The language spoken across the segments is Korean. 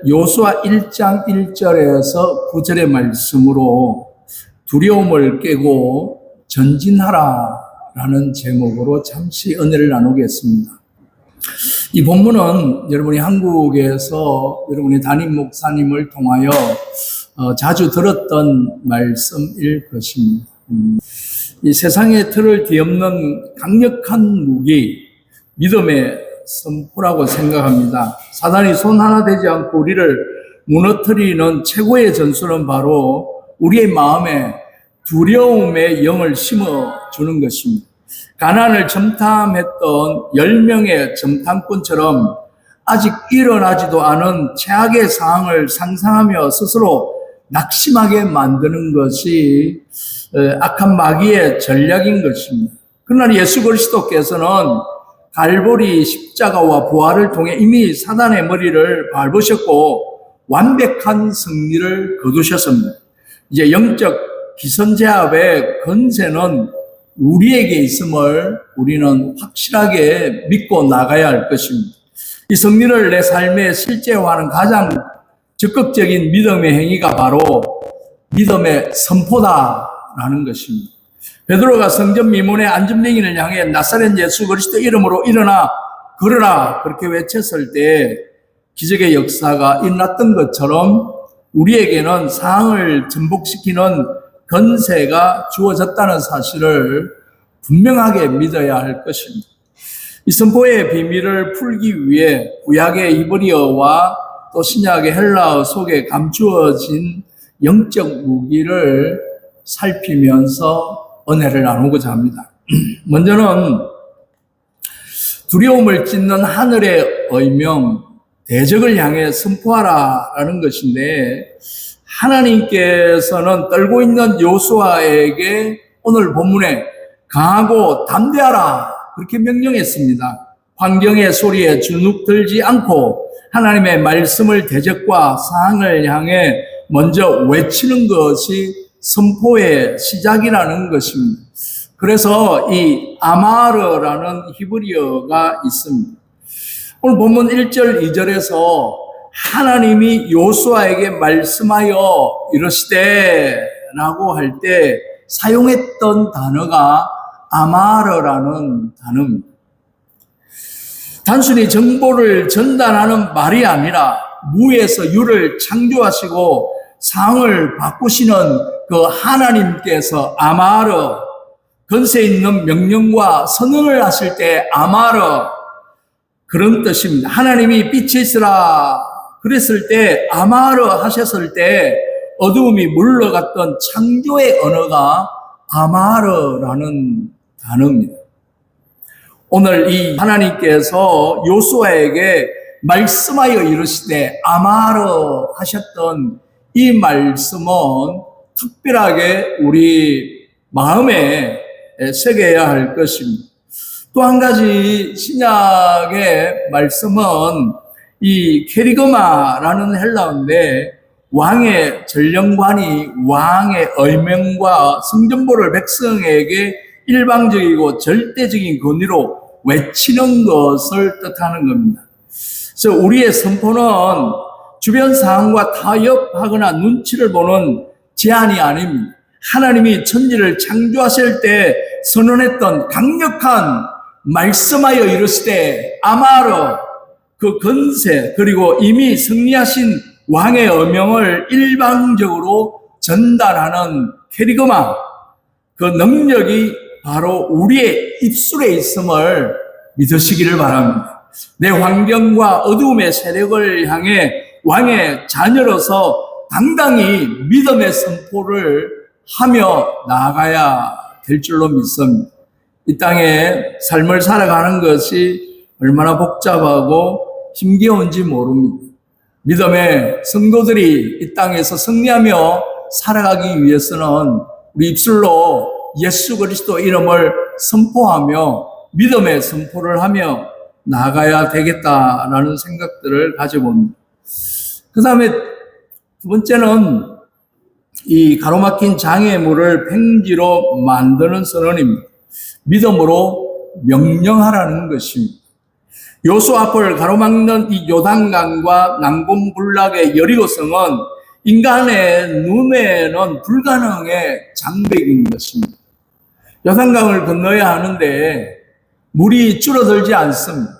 여호수아 1장 1절에서 9절의 말씀으로 두려움을 깨고 전진하라라는 제목으로 잠시 은혜를 나누겠습니다. 이 본문은 여러분이 한국에서 여러분이 담임 목사님을 통하여 자주 들었던 말씀일 것입니다. 이 세상의 틀을 뒤엎는 강력한 무기, 믿음의 선포라고 생각합니다. 사단이 손 하나 대지 않고 우리를 무너뜨리는 최고의 전술은 바로 우리의 마음에 두려움의 영을 심어주는 것입니다. 가나안을 점탐했던 10명의 점탐꾼처럼 아직 일어나지도 않은 최악의 상황을 상상하며 스스로 낙심하게 만드는 것이 악한 마귀의 전략인 것입니다. 그러나 예수 그리스도께서는 갈보리 십자가와 부활을 통해 이미 사단의 머리를 밟으셨고 완벽한 승리를 거두셨습니다. 이제 영적 기선제압의 권세는 우리에게 있음을 우리는 확실하게 믿고 나가야 할 것입니다. 이 승리를 내 삶에 실제화하는 가장 적극적인 믿음의 행위가 바로 믿음의 선포다라는 것입니다. 베드로가 성전 미문의 안전병인을 향해 나사렛 예수 그리스도 이름으로 일어나 걸으라 그렇게 외쳤을 때 기적의 역사가 일어났던 것처럼 우리에게는 상황을 전복시키는 권세가 주어졌다는 사실을 분명하게 믿어야 할 것입니다. 이 선포의 비밀을 풀기 위해 구약의 히브리어와 또 신약의 헬라어 속에 감추어진 영적 무기를 살피면서 은혜를 나누고자 합니다. 먼저는 두려움을 찢는 하늘의 의명, 대적을 향해 선포하라라는 것인데 하나님께서는 떨고 있는 여호수아에게 오늘 본문에 강하고 담대하라 그렇게 명령했습니다. 환경의 소리에 주눅들지 않고 하나님의 말씀을 대적과 상황을 향해 먼저 외치는 것이 선포의 시작이라는 것입니다. 그래서 이 아마르라는 히브리어가 있습니다. 오늘 본문 1절 2절에서 하나님이 여호수아에게 말씀하여 이르시되 라고 할 때 사용했던 단어가 아마르라는 단어입니다. 단순히 정보를 전달하는 말이 아니라 무에서 유를 창조하시고 상황을 바꾸시는 그 하나님께서 아마르, 권세 있는 명령과 선언을 하실 때 아마르, 그런 뜻입니다. 하나님이 빛이 있으라 그랬을 때 아마르 하셨을 때 어두움이 물러갔던 창조의 언어가 아마르라는 단어입니다. 오늘 이 하나님께서 여호수아에게 말씀하여 이르시되 아마르 하셨던 이 말씀은 특별하게 우리 마음에 새겨야 할 것입니다. 또 한 가지 신약의 말씀은 이 케리그마라는 헬라어인데 왕의 전령관이 왕의 의명과 성전보를 백성에게 일방적이고 절대적인 권위로 외치는 것을 뜻하는 겁니다. 그래서 우리의 선포는 주변 상황과 타협하거나 눈치를 보는 제안이 아닙니다. 하나님이 천지를 창조하실 때 선언했던 강력한 말씀하여 이르시되 아마르 그 권세 그리고 이미 승리하신 왕의 어명을 일방적으로 전달하는 케리그마 그 능력이 바로 우리의 입술에 있음을 믿으시기를 바랍니다. 내 환경과 어두움의 세력을 향해 왕의 자녀로서 당당히 믿음의 선포를 하며 나아가야 될 줄로 믿습니다. 이 땅에 삶을 살아가는 것이 얼마나 복잡하고 힘겨운지 모릅니다. 믿음의 성도들이 이 땅에서 승리하며 살아가기 위해서는 우리 입술로 예수 그리스도 이름을 선포하며 믿음의 선포를 하며 나아가야 되겠다라는 생각들을 가져봅니다. 그 다음에 두 번째는 이 가로막힌 장애물을 팽지로 만드는 선언입니다. 믿음으로 명령하라는 것입니다. 요수 앞을 가로막는 이 요단강과 난공불락의 여리고성은 인간의 눈에는 불가능의 장벽인 것입니다. 요단강을 건너야 하는데 물이 줄어들지 않습니다.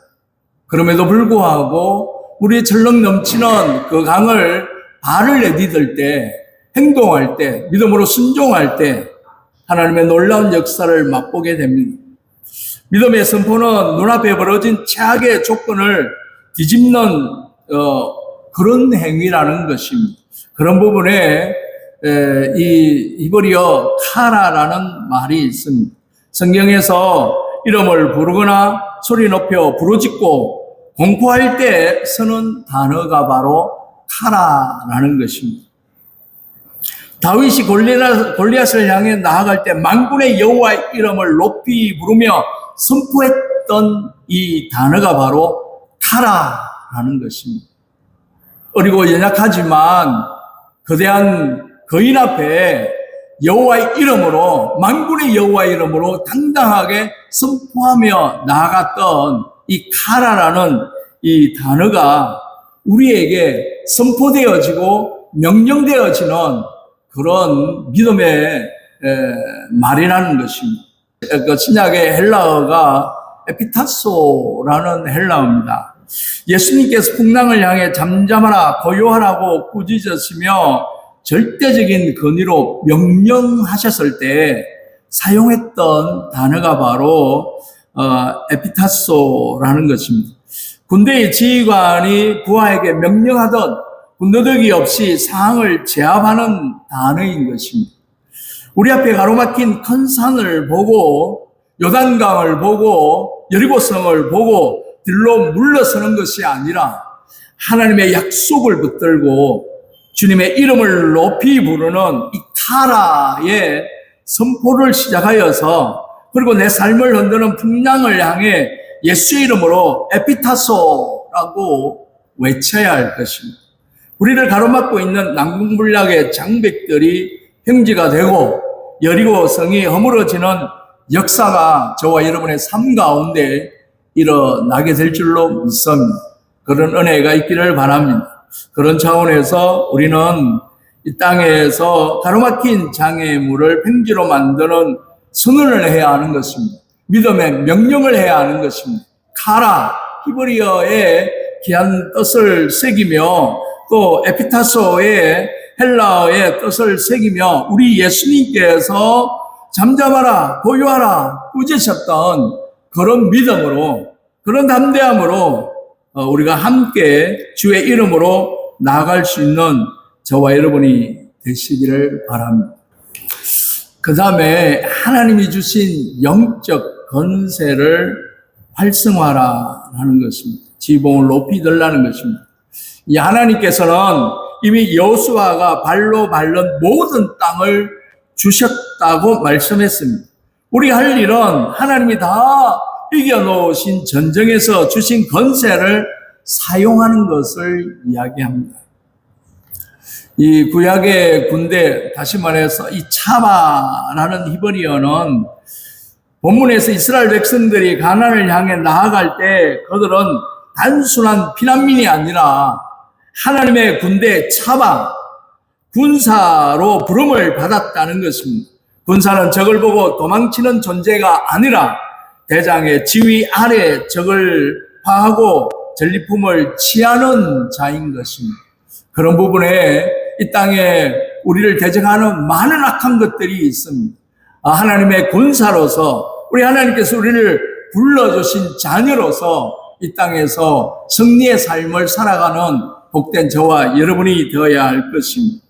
그럼에도 불구하고 물이 철렁 넘치는 그 강을 발을 내디딜 때, 행동할 때, 믿음으로 순종할 때 하나님의 놀라운 역사를 맛보게 됩니다. 믿음의 선포는 눈앞에 벌어진 최악의 조건을 뒤집는 그런 행위라는 것입니다. 그런 부분에 이 히브리어 카라라는 말이 있습니다. 성경에서 이름을 부르거나 소리 높여 부르짖고 공포할 때 쓰는 단어가 바로 카라라는 것입니다. 다윗이 골리앗을 향해 나아갈 때 만군의 여호와의 이름을 높이 부르며 선포했던 이 단어가 바로 카라라는 것입니다. 어리고 연약하지만 거대한 거인 앞에 여호와의 이름으로, 만군의 여호와의 이름으로 당당하게 선포하며 나아갔던 이 카라라는 이 단어가 우리에게 선포되어지고 명령되어지는 그런 믿음의 말이라는 것입니다. 그 신약의 헬라어가 에피타소라는 헬라어입니다. 예수님께서 풍랑을 향해 잠잠하라 고요하라고 꾸짖으시며 절대적인 권위로 명령하셨을 때 사용했던 단어가 바로 에피타소라는 것입니다. 군대의 지휘관이 부하에게 명령하던 군더더기 없이 상황을 제압하는 단어인 것입니다. 우리 앞에 가로막힌 큰 산을 보고 요단강을 보고 여리고성을 보고 들로 물러서는 것이 아니라 하나님의 약속을 붙들고 주님의 이름을 높이 부르는 이 카라의 선포를 시작하여서, 그리고 내 삶을 흔드는 풍랑을 향해 예수의 이름으로 에피타소라고 외쳐야 할 것입니다. 우리를 가로막고 있는 난공불락의 장벽들이 형제가 되고 여리고성이 허물어지는 역사가 저와 여러분의 삶 가운데 일어나게 될 줄로 믿습니다. 그런 은혜가 있기를 바랍니다. 그런 차원에서 우리는 이 땅에서 가로막힌 장애물을 팽지로 만드는 선언을 해야 하는 것입니다. 믿음의 명령을 해야 하는 것입니다. 카라, 히브리어의 귀한 뜻을 새기며 또 에피타소의 헬라어의 뜻을 새기며 우리 예수님께서 잠잠하라, 고요하라, 꾸짖으셨던 그런 믿음으로, 그런 담대함으로 우리가 함께 주의 이름으로 나아갈 수 있는 저와 여러분이 되시기를 바랍니다. 그 다음에 하나님이 주신 영적 권세를 활성화하라는 것입니다. 지붕을 높이 들라는 것입니다. 이 하나님께서는 이미 여호수아가 발로 밟는 모든 땅을 주셨다고 말씀했습니다. 우리가 할 일은 하나님이 다 이겨놓으신 전쟁에서 주신 권세를 사용하는 것을 이야기합니다. 이 구약의 군대, 다시 말해서 이 차바라는 히브리어는 본문에서 이스라엘 백성들이 가나안을 향해 나아갈 때 그들은 단순한 피난민이 아니라 하나님의 군대 차바, 군사로 부름을 받았다는 것입니다. 군사는 적을 보고 도망치는 존재가 아니라 대장의 지휘 아래 적을 파하고 전리품을 취하는 자인 것입니다. 그런 부분에 이 땅에 우리를 대적하는 많은 악한 것들이 있습니다. 하나님의 군사로서 우리 하나님께서 우리를 불러주신 자녀로서 이 땅에서 승리의 삶을 살아가는 복된 저와 여러분이 되어야 할 것입니다.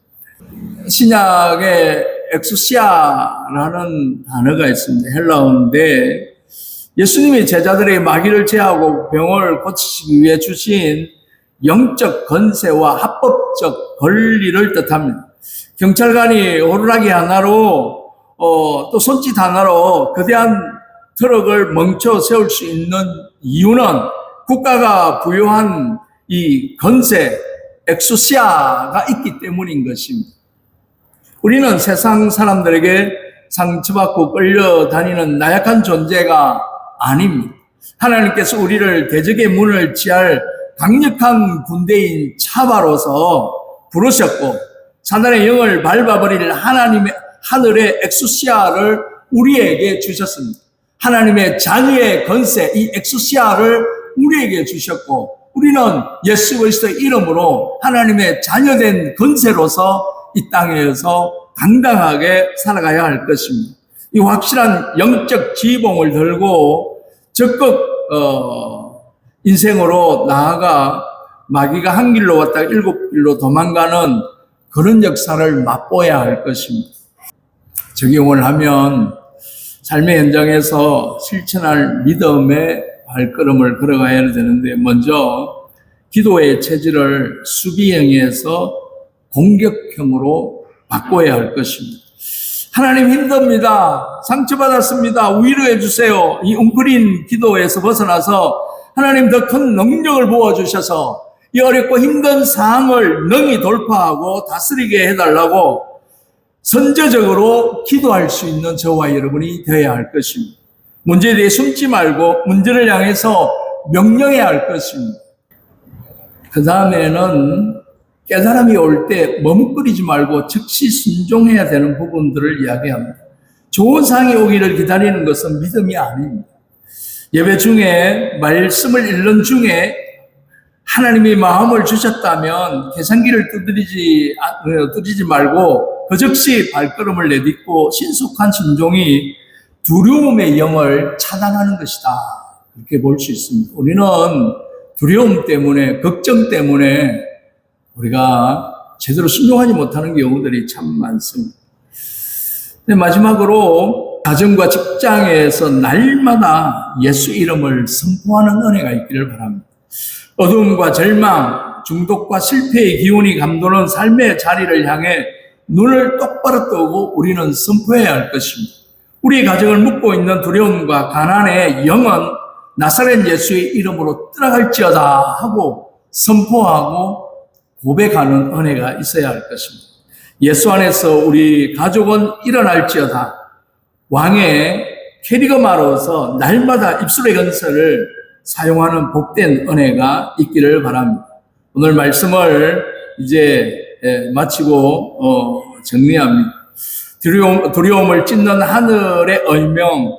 신약에 엑수시아라는 단어가 있습니다. 헬라어인데 예수님이 제자들의 마귀를 제하고 병을 고치시기 위해 주신 영적 권세와 합법적 권리를 뜻합니다. 경찰관이 호루라기 하나로 또 손짓 하나로 거대한 트럭을 멈춰 세울 수 있는 이유는 국가가 부여한 이 권세, 엑수시아가 있기 때문인 것입니다. 우리는 세상 사람들에게 상처받고 끌려다니는 나약한 존재가 아닙니다. 하나님께서 우리를 대적의 문을 취할 강력한 군대인 차바로서 부르셨고 사단의 영을 밟아버릴 하나님의 하늘의 엑수시아를 우리에게 주셨습니다. 하나님의 자녀의 건세, 이 엑수시아를 우리에게 주셨고 우리는 예수 그리스도의 이름으로 하나님의 자녀된 건세로서 이 땅에서 당당하게 살아가야 할 것입니다. 이 확실한 영적 지봉을 들고 적극 인생으로 나아가 마귀가 한 길로 왔다가 7길로 도망가는 그런 역사를 맛보아야 할 것입니다. 적용을 하면 삶의 현장에서 실천할 믿음의 발걸음을 걸어가야 되는데 먼저 기도의 체질을 수비형에서 공격형으로 바꿔야 할 것입니다. 하나님 힘듭니다. 상처받았습니다. 위로해 주세요. 이 웅크린 기도에서 벗어나서 하나님 더 큰 능력을 부어주셔서 이 어렵고 힘든 상황을 능히 돌파하고 다스리게 해달라고 선제적으로 기도할 수 있는 저와 여러분이 되어야 할 것입니다. 문제에 대해 숨지 말고 문제를 향해서 명령해야 할 것입니다. 그 다음에는 깨달음이 올 때 머뭇거리지 말고 즉시 순종해야 되는 부분들을 이야기합니다. 좋은 상황이 오기를 기다리는 것은 믿음이 아닙니다. 예배 중에 말씀을 읽는 중에 하나님이 마음을 주셨다면 계산기를 두드리지 말고 그 즉시 발걸음을 내딛고 신속한 순종이 두려움의 영을 차단하는 것이다. 그렇게 볼 수 있습니다. 우리는 두려움 때문에, 걱정 때문에 우리가 제대로 순종하지 못하는 경우들이 참 많습니다. 마지막으로 가정과 직장에서 날마다 예수 이름을 선포하는 은혜가 있기를 바랍니다. 어두움과 절망, 중독과 실패의 기운이 감도는 삶의 자리를 향해 눈을 똑바로 뜨고 우리는 선포해야 할 것입니다. 우리 가정을 묶고 있는 두려움과 가난의 영은 나사렛 예수의 이름으로 떠나갈지어다 하고 선포하고 고백하는 은혜가 있어야 할 것입니다. 예수 안에서 우리 가족은 일어날지어다. 왕의 캐리그마로서 날마다 입술의 건설을 사용하는 복된 은혜가 있기를 바랍니다. 오늘 말씀을 이제 마치고 정리합니다. 두려움을 찢는 하늘의 얼명,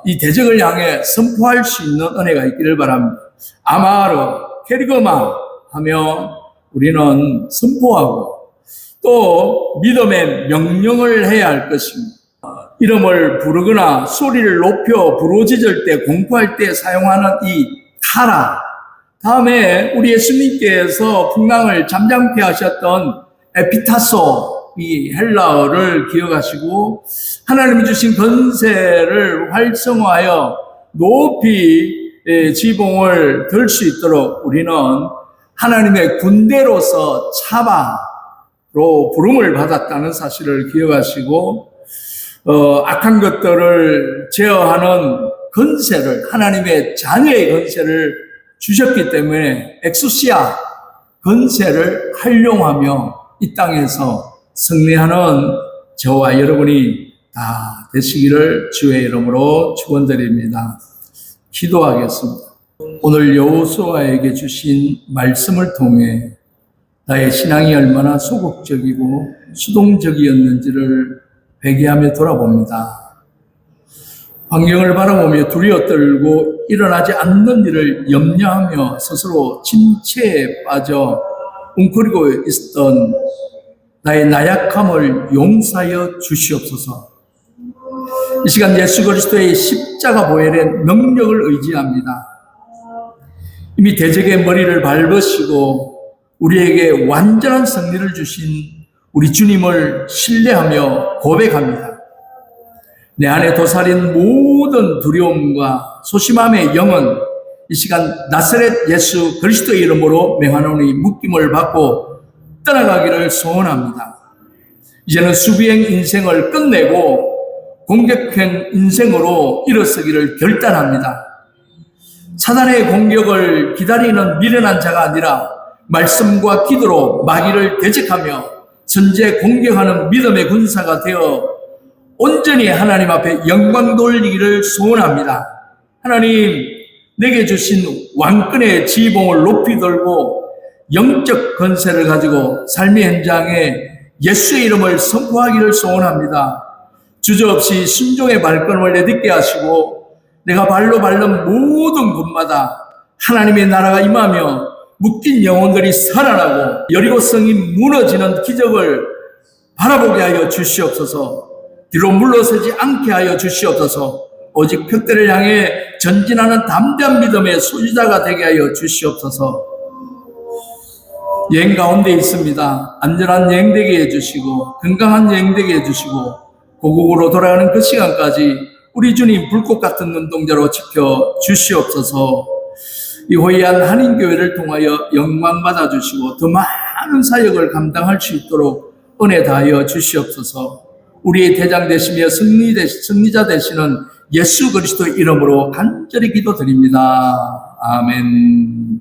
이 대적을 향해 선포할 수 있는 은혜가 있기를 바랍니다. 아마르, 캐리그마 하며 우리는 선포하고 또 믿음의 명령을 해야 할 것입니다. 이름을 부르거나 소리를 높여 부르짖을 때, 공포할 때 사용하는 이 타라. 다음에 우리 예수님께서 풍랑을 잠잠케 하셨던 에피타소, 이 헬라어를 기억하시고 하나님이 주신 건세를 활성화하여 높이 지붕을 들 수 있도록 우리는 하나님의 군대로서 차바로 부름을 받았다는 사실을 기억하시고 악한 것들을 제어하는 건세를, 하나님의 자녀의 건세를 주셨기 때문에 엑수시아 건세를 활용하며 이 땅에서 승리하는 저와 여러분이 다 되시기를 주의 이름으로 축원드립니다. 기도하겠습니다. 오늘 여호수아에게 주신 말씀을 통해 나의 신앙이 얼마나 소극적이고 수동적이었는지를 회개하며 돌아봅니다. 환경을 바라보며 두려워 떨고 일어나지 않는 일을 염려하며 스스로 침체에 빠져 웅크리고 있었던 나의 나약함을 용서하여 주시옵소서. 이 시간 예수 그리스도의 십자가 보혈의 능력을 의지합니다. 이미 대적의 머리를 밟으시고 우리에게 완전한 승리를 주신 우리 주님을 신뢰하며 고백합니다. 내 안에 도사린 모든 두려움과 소심함의 영은 이 시간 나사렛 예수 그리스도의 이름으로 명하노니 묶임을 받고 떠나가기를 소원합니다. 이제는 수비행 인생을 끝내고 공격형 인생으로 일어서기를 결단합니다. 사단의 공격을 기다리는 미련한 자가 아니라 말씀과 기도로 마귀를 대적하며 선제 공격하는 믿음의 군사가 되어 온전히 하나님 앞에 영광 돌리기를 소원합니다. 하나님, 내게 주신 왕권의 지봉을 높이 들고 영적 권세를 가지고 삶의 현장에 예수의 이름을 선포하기를 소원합니다. 주저없이 순종의 발걸음을 내딛게 하시고 내가 발로 밟는 모든 곳마다 하나님의 나라가 임하며 묶인 영혼들이 살아나고 여리고성이 무너지는 기적을 바라보게 하여 주시옵소서. 뒤로 물러서지 않게 하여 주시옵소서. 오직 표대를 향해 전진하는 담대한 믿음의 소유자가 되게 하여 주시옵소서. 여행 가운데 있습니다. 안전한 여행 되게 해주시고 건강한 여행 되게 해주시고 고국으로 돌아가는 그 시간까지 우리 주님 불꽃 같은 눈동자로 지켜 주시옵소서. 이 호의한 한인교회를 통하여 영광 받아주시고 더 많은 사역을 감당할 수 있도록 은혜 다하여 주시옵소서. 우리의 대장 되시며 승리자 되시는 예수 그리스도 이름으로 간절히 기도드립니다. 아멘.